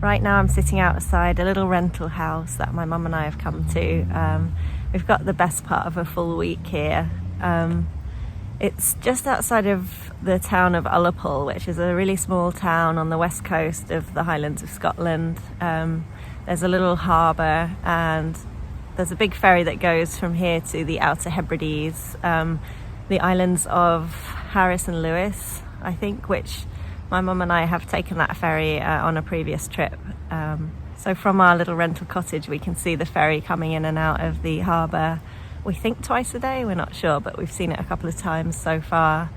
Right now I'm sitting outside a little rental house that my mum and I have come to. We've got the best part of a full week here. It's just outside of the town of Ullapool, which is a really small town on the west coast of the Highlands of Scotland. There's a little harbour and there's a big ferry that goes from here to the Outer Hebrides, the islands of Harris and Lewis, I think, which my mum and I have taken that ferry on a previous trip. So from our little rental cottage we can see the ferry coming in and out of the harbour. We think twice a day, we're not sure, but we've seen it a couple of times so far.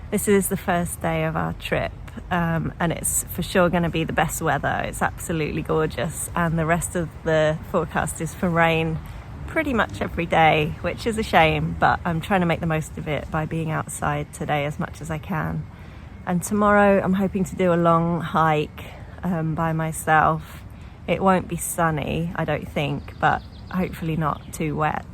This is the first day of our trip, and it's for sure going to be the best weather. It's absolutely gorgeous, and the rest of the forecast is for rain pretty much every day, which is a shame, but I'm trying to make the most of it by being outside today as much as I can. And tomorrow I'm hoping to do a long hike by myself. It won't be sunny, I don't think, but hopefully not too wet,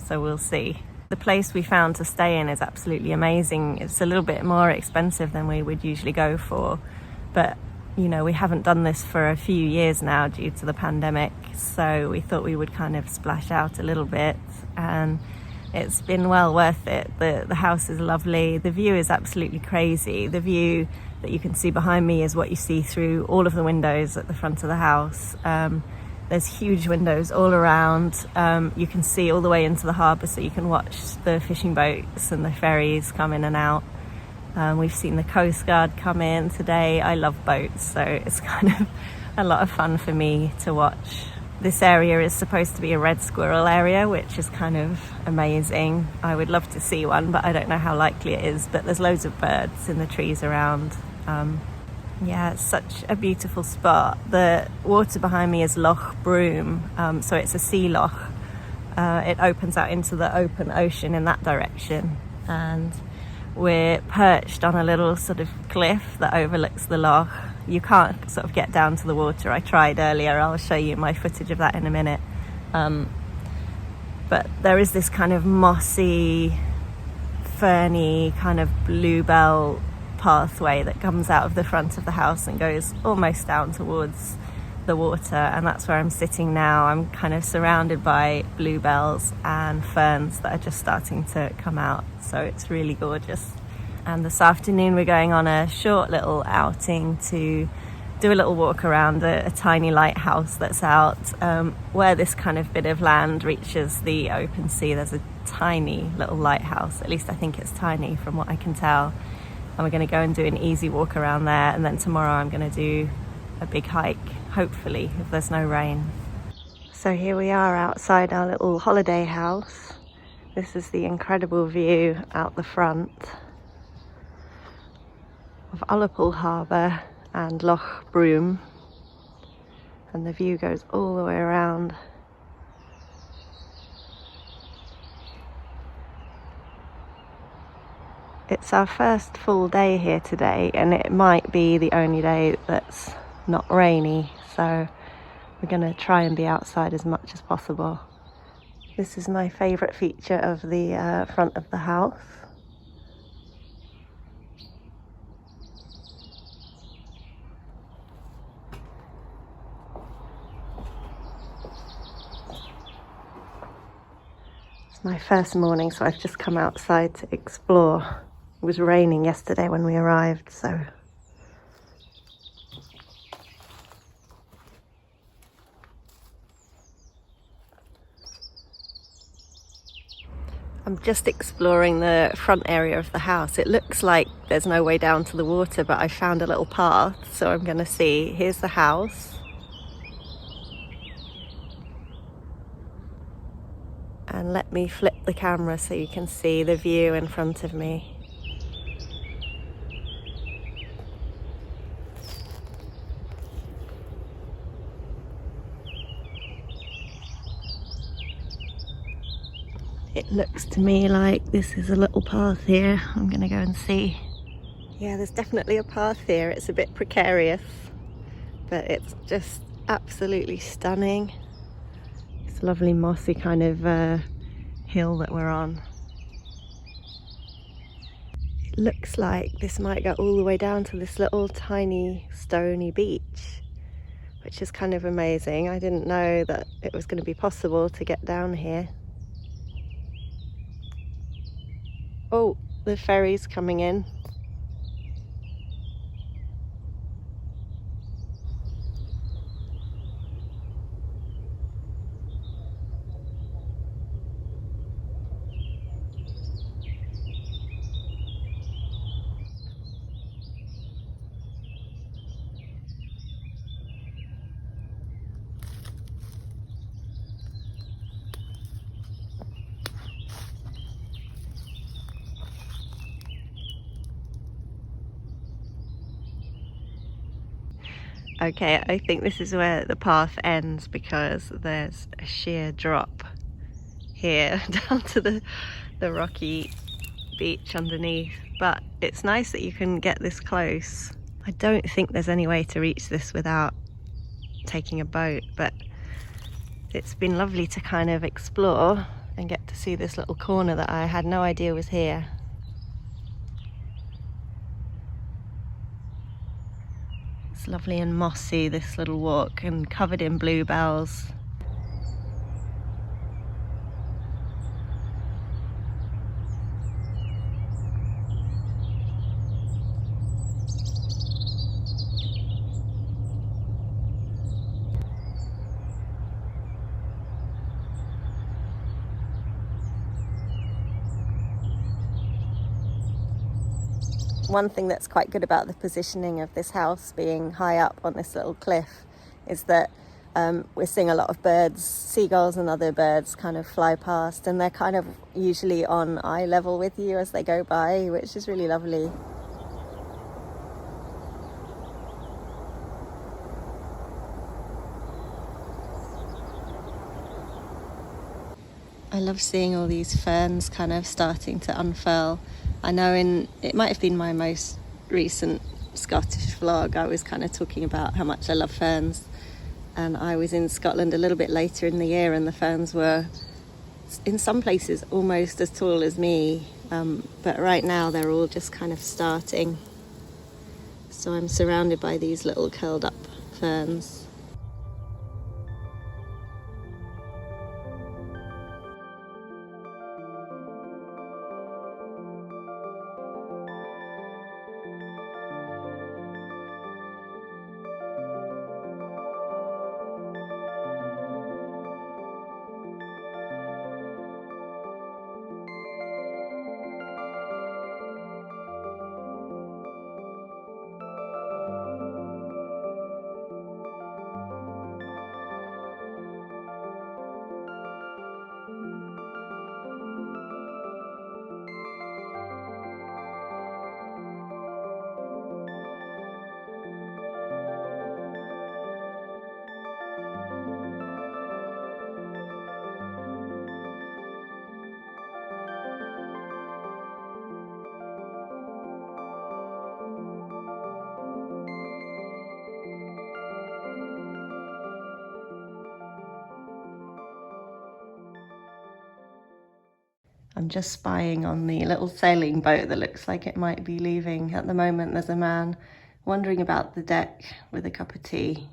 so we'll see. The place we found to stay in is absolutely amazing. It's a little bit more expensive than we would usually go for, but you know, we haven't done this for a few years now due to the pandemic, so we thought we would kind of splash out a little bit, and it's been well worth it. The house is lovely. The view is absolutely crazy. The view that you can see behind me is what you see through all of the windows at the front of the house. There's huge windows all around. You can see all the way into the harbour, so you can watch the fishing boats and the ferries come in and out. We've seen the Coast Guard come in today. I love boats, so it's kind of a lot of fun for me to watch. This area is supposed to be a red squirrel area, which is kind of amazing. I would love to see one, but I don't know how likely it is. But there's loads of birds in the trees around. Yeah, it's such a beautiful spot. The water behind me is Loch Broom, so it's a sea loch. It opens out into the open ocean in that direction. And we're perched on a little sort of cliff that overlooks the loch. You can't sort of get down to the water. I tried earlier. I'll show you my footage of that in a minute. But there is this kind of mossy, ferny, kind of bluebell pathway that comes out of the front of the house and goes almost down towards the water, and that's where I'm sitting now. I'm kind of surrounded by bluebells and ferns that are just starting to come out, so it's really gorgeous. And this afternoon we're going on a short little outing to do a little walk around a tiny lighthouse that's out where this kind of bit of land reaches the open sea. There's a tiny little lighthouse, at least I think it's tiny from what I can tell, and we're going to go and do an easy walk around there, and then tomorrow I'm going to do a big hike, hopefully, if there's no rain. So here we are outside our little holiday house. This is the incredible view out the front of Ullapool Harbour and Loch Broom, and the view goes all the way around. It's our first full day here today, and it might be the only day that's not rainy, so we're going to try and be outside as much as possible. This is my favourite feature of the front of the house. It's my first morning, so I've just come outside to explore. It was raining yesterday when we arrived, so I'm just exploring the front area of the house. It looks like there's no way down to the water, but I found a little path, so I'm going to see. Here's the house. And let me flip the camera so you can see the view in front of me. It looks to me like this is a little path here. I'm gonna go and see. Yeah, there's definitely a path here. It's a bit precarious, but it's just absolutely stunning. It's a lovely mossy kind of hill that we're on. It looks like this might go all the way down to this little tiny stony beach. which is kind of amazing. I didn't know that it was going to be possible to get down here. Oh, the ferry's coming in. Okay, I think this is where the path ends because there's a sheer drop here down to the rocky beach underneath. But it's nice that you can get this close. I don't think there's any way to reach this without taking a boat, but it's been lovely to kind of explore and get to see this little corner that I had no idea was here. It's lovely and mossy, this little walk, and covered in bluebells. One thing that's quite good about the positioning of this house being high up on this little cliff is that we're seeing a lot of birds, seagulls and other birds kind of fly past, and they're kind of usually on eye level with you as they go by, which is really lovely. I love seeing all these ferns kind of starting to unfurl. I know it might have been my most recent Scottish vlog, I was kind of talking about how much I love ferns, and I was in Scotland a little bit later in the year and the ferns were in some places almost as tall as me, but right now they're all just kind of starting. So I'm surrounded by these little curled up ferns. I'm just spying on the little sailing boat that looks like it might be leaving. At the moment, there's a man wandering about the deck with a cup of tea.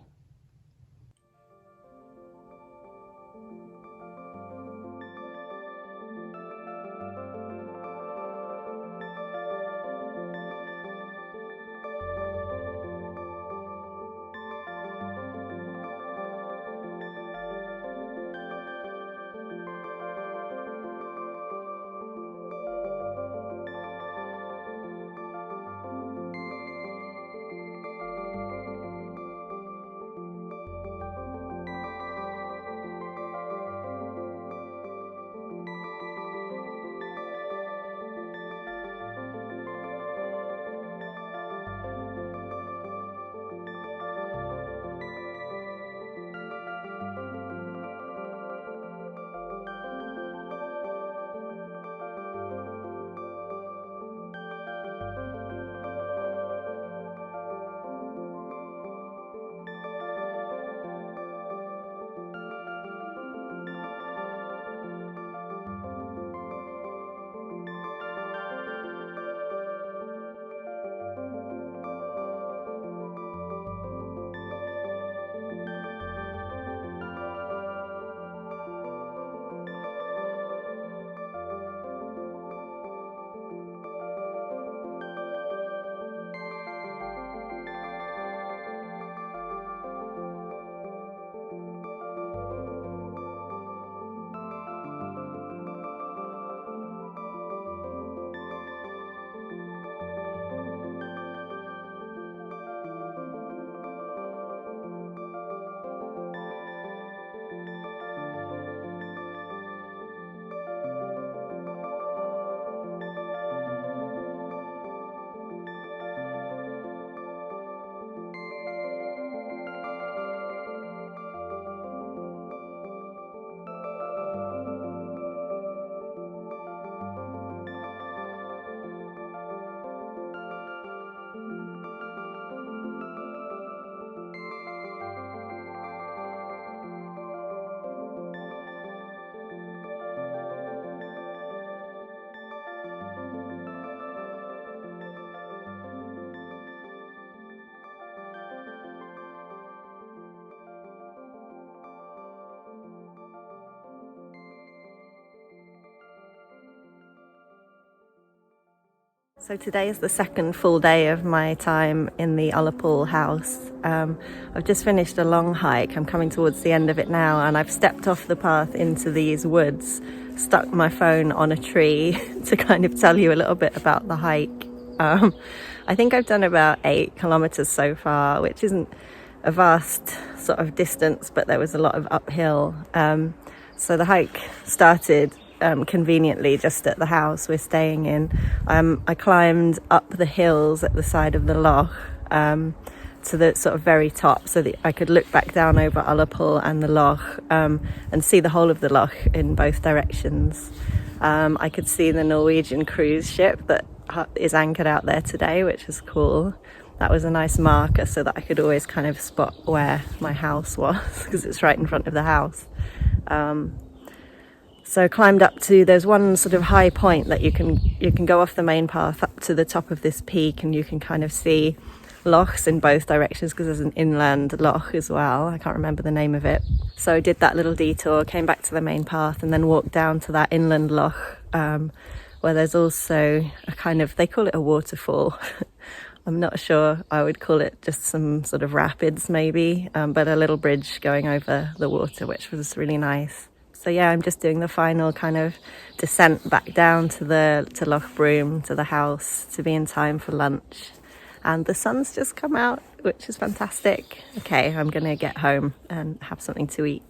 So today is the second full day of my time in the Ullapool house. I've just finished a long hike. I'm coming towards the end of it now, and I've stepped off the path into these woods, stuck my phone on a tree to kind of tell you a little bit about the hike. I think I've done about 8 kilometers so far, which isn't a vast sort of distance, but there was a lot of uphill. So the hike started conveniently just at the house we're staying in. I climbed up the hills at the side of the loch to the sort of very top, so that I could look back down over Ullapool and the loch and see the whole of the loch in both directions. I could see the Norwegian cruise ship that is anchored out there today, which is cool. That was a nice marker so that I could always kind of spot where my house was because it's right in front of the house. So climbed up to, there's one sort of high point that you can go off the main path up to the top of this peak, and you can kind of see lochs in both directions because there's an inland loch as well. I can't remember the name of it. So I did that little detour, came back to the main path, and then walked down to that inland loch where there's also a kind of, they call it a waterfall. I'm not sure, I would call it just some sort of rapids maybe, but a little bridge going over the water, which was really nice. So yeah, I'm just doing the final kind of descent back down to Loch Broom, to the house, to be in time for lunch. And the sun's just come out, which is fantastic. Okay, I'm gonna get home and have something to eat.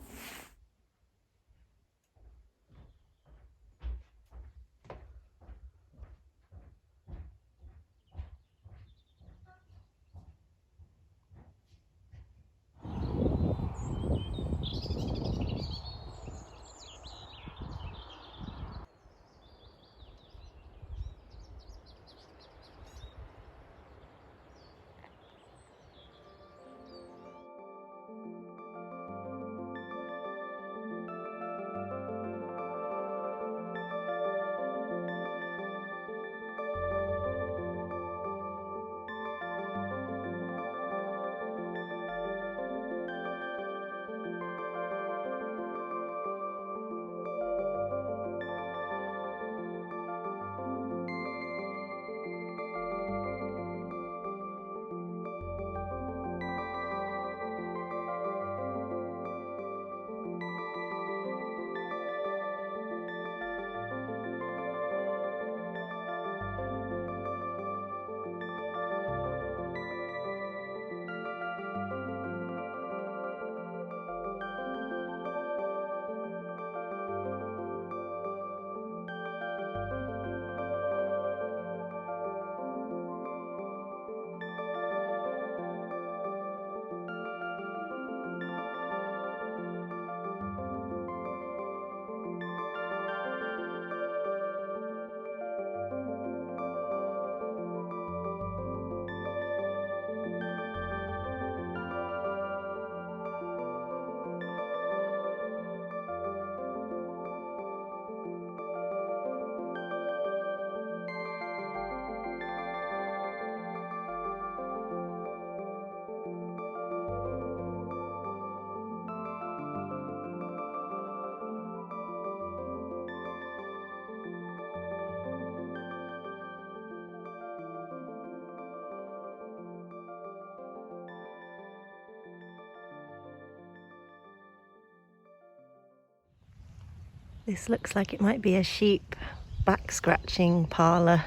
This looks like it might be a sheep back scratching parlour.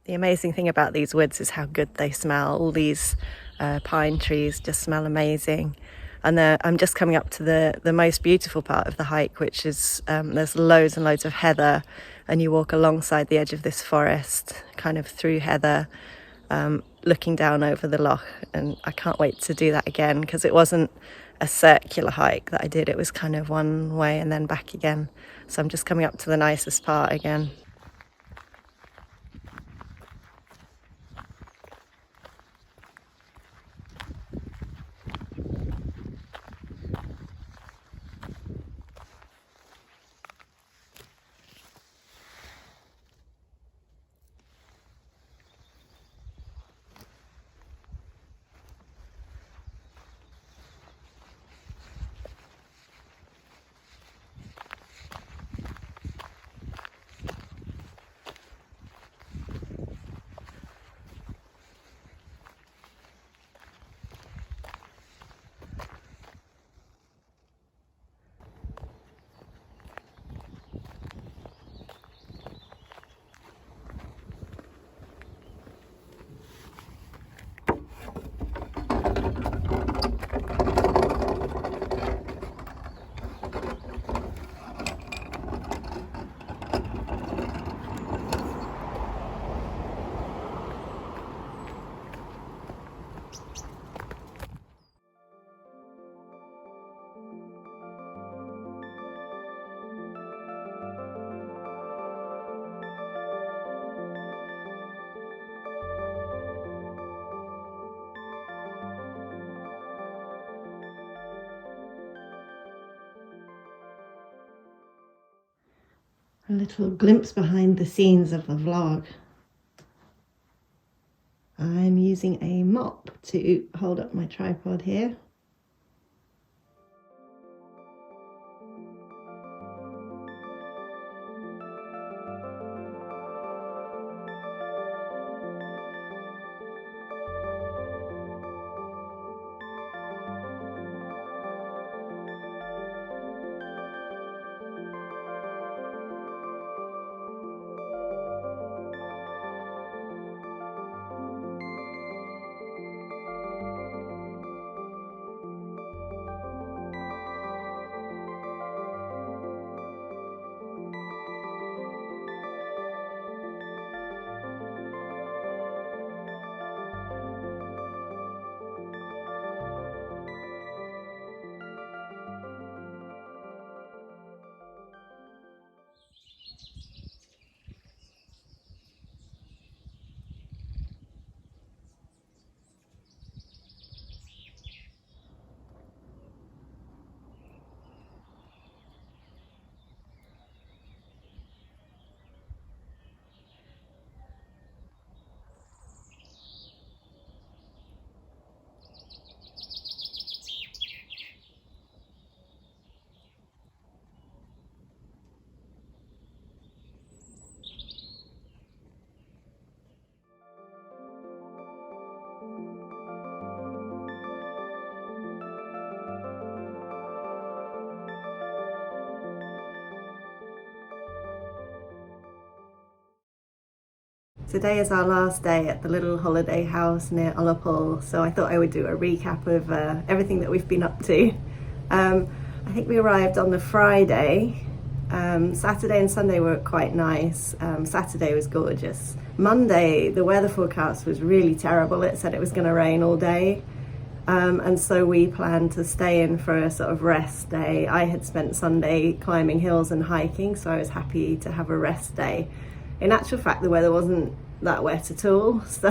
The amazing thing about these woods is how good they smell. All these pine trees just smell amazing. And I'm just coming up to the most beautiful part of the hike, which is there's loads and loads of heather, and you walk alongside the edge of this forest, kind of through heather, looking down over the loch. And I can't wait to do that again, because it wasn't a circular hike that I did. It was kind of one way and then back again. So I'm just coming up to the nicest part again. A little glimpse behind the scenes of the vlog. I'm using a mop to hold up my tripod here. Today is our last day at the little holiday house near Ullapool, so I thought I would do a recap of everything that we've been up to. I think we arrived on the Friday. Saturday and Sunday were quite nice. Saturday was gorgeous. Monday, the weather forecast was really terrible. It said it was going to rain all day. And so we planned to stay in for a sort of rest day. I had spent Sunday climbing hills and hiking, so I was happy to have a rest day. In actual fact, the weather wasn't that wet at all, so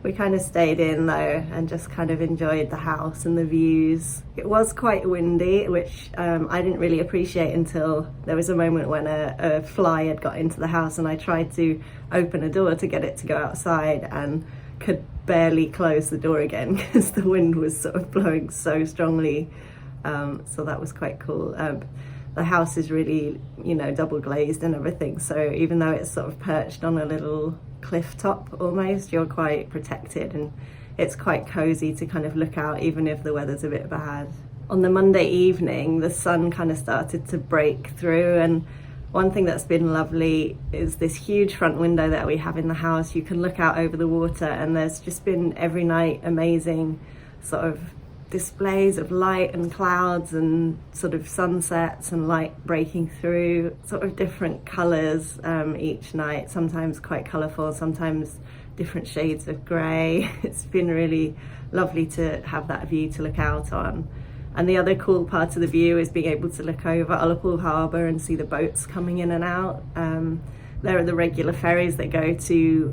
we kind of stayed in though and just kind of enjoyed the house and the views. It was quite windy, which I didn't really appreciate until there was a moment when a fly had got into the house and I tried to open a door to get it to go outside and could barely close the door again because the wind was sort of blowing so strongly. So that was quite cool. The house is really, you know, double glazed and everything, so even though it's sort of perched on a little cliff top almost, you're quite protected, and it's quite cozy to kind of look out even if the weather's a bit bad. On the Monday evening, the sun kind of started to break through, and One thing that's been lovely is this huge front window that we have in the house. You can look out over the water, and there's just been every night amazing sort of displays of light and clouds and sort of sunsets and light breaking through, sort of different colours each night, sometimes quite colourful, sometimes different shades of grey. It's been really lovely to have that view to look out on. And the other cool part of the view is being able to look over Ullapool harbour and see the boats coming in and out. There are the regular ferries that go to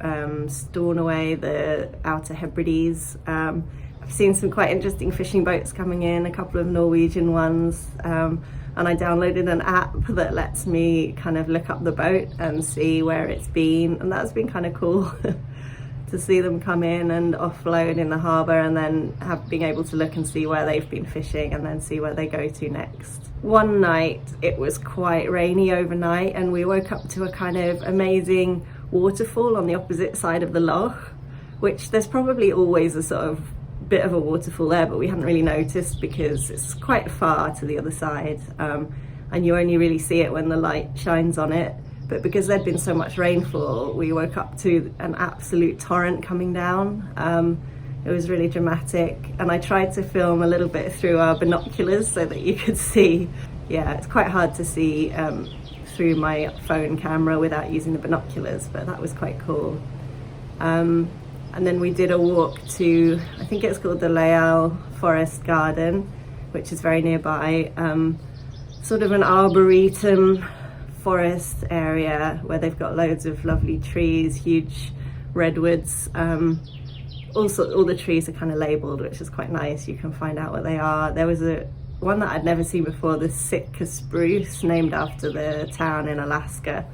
Stornoway, the Outer Hebrides. I've seen some quite interesting fishing boats coming in, a couple of Norwegian ones, and I downloaded an app that lets me kind of look up the boat and see where it's been, and that's been kind of cool. To see them come in and offload in the harbour, and then being able to look and see where they've been fishing and then see where they go to next. One night it was quite rainy overnight, and we woke up to a kind of amazing waterfall on the opposite side of the loch, which there's probably always a sort of bit of a waterfall there, but we hadn't really noticed because it's quite far to the other side, and you only really see it when the light shines on it. But because there'd been so much rainfall, we woke up to an absolute torrent coming down. It was really dramatic, and I tried to film a little bit through our binoculars so that you could see. Yeah, it's quite hard to see through my phone camera without using the binoculars, but that was quite cool. And then we did a walk to, I think it's called the Leal Forest Garden, which is very nearby. Sort of an arboretum forest area where they've got loads of lovely trees, huge redwoods. Also, all the trees are kind of labelled, which is quite nice. You can find out what they are. There was one that I'd never seen before, the Sitka spruce, named after the town in Alaska,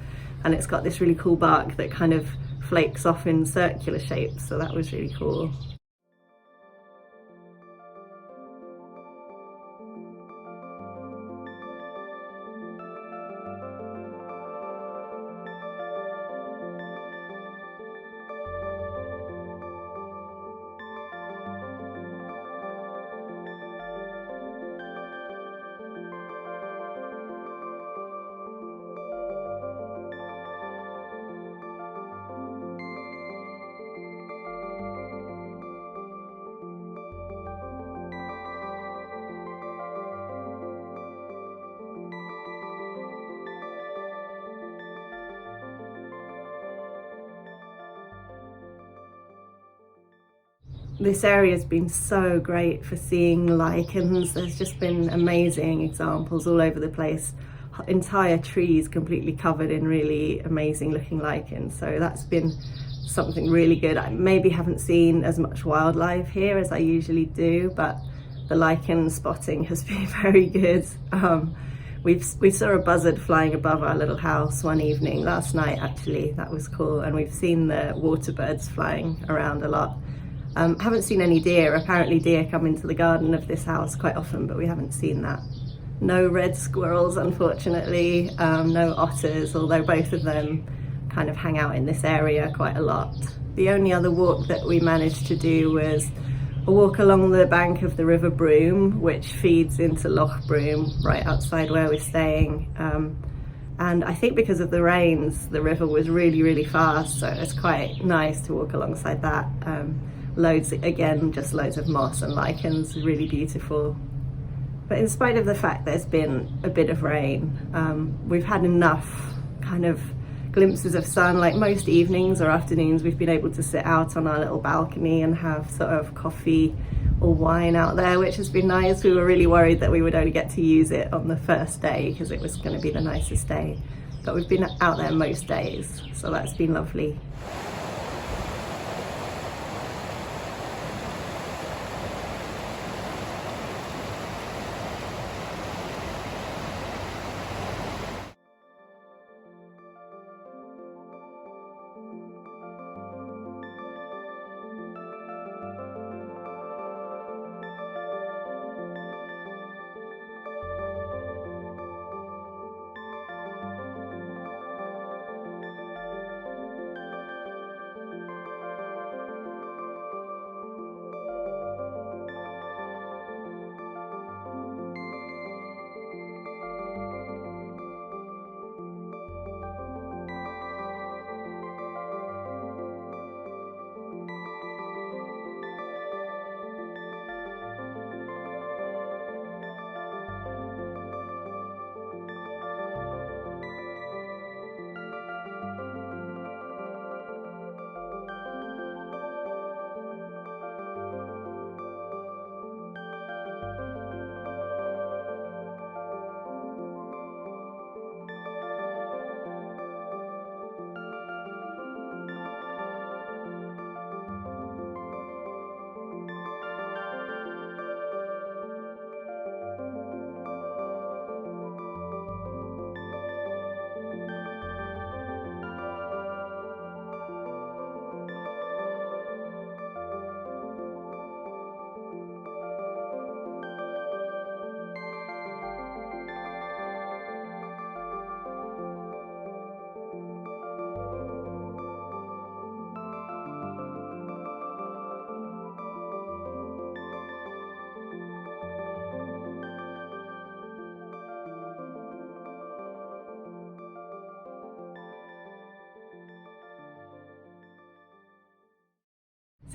and it's got this really cool bark that kind of flakes off in circular shapes, so that was really cool. This area has been so great for seeing lichens. There's just been amazing examples all over the place. Entire trees completely covered in really amazing looking lichens. So that's been something really good. I maybe haven't seen as much wildlife here as I usually do, but the lichen spotting has been very good. We saw a buzzard flying above our little house one evening last night, actually. That was cool. And we've seen the water birds flying around a lot. Haven't seen any deer. Apparently deer come into the garden of this house quite often, but we haven't seen that. No red squirrels, unfortunately, no otters, although both of them kind of hang out in this area quite a lot. The only other walk that we managed to do was a walk along the bank of the River Broom, which feeds into Loch Broom right outside where we're staying. And I think because of the rains, the river was really, really fast, so it's quite nice to walk alongside that. Loads, again, just loads of moss and lichens, really beautiful. But in spite of the fact there's been a bit of rain, we've had enough kind of glimpses of sun. Like most evenings or afternoons, we've been able to sit out on our little balcony and have sort of coffee or wine out there, which has been nice. We were really worried that we would only get to use it on the first day because it was going to be the nicest day. But we've been out there most days, so that's been lovely.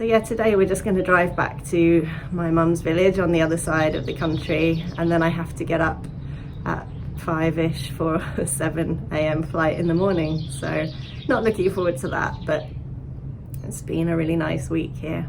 So yeah, today we're just going to drive back to my mum's village on the other side of the country, and then I have to get up at 5ish for a 7 a.m. flight in the morning. So not looking forward to that, but it's been a really nice week here.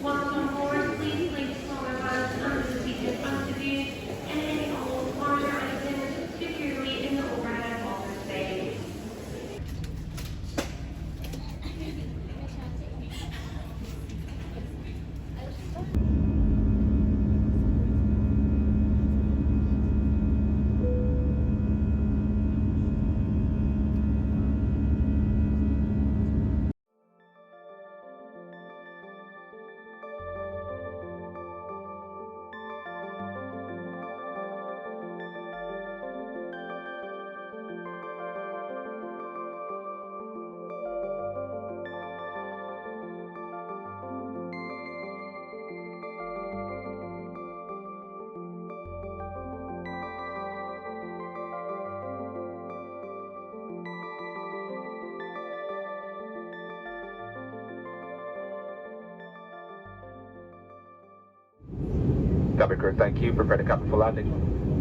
Welcome aboard. Please place smaller bags under the seat in front of you, and any old larger items securely in the overhead locker space. Cabin crew, thank you. Prepare to cabin for landing.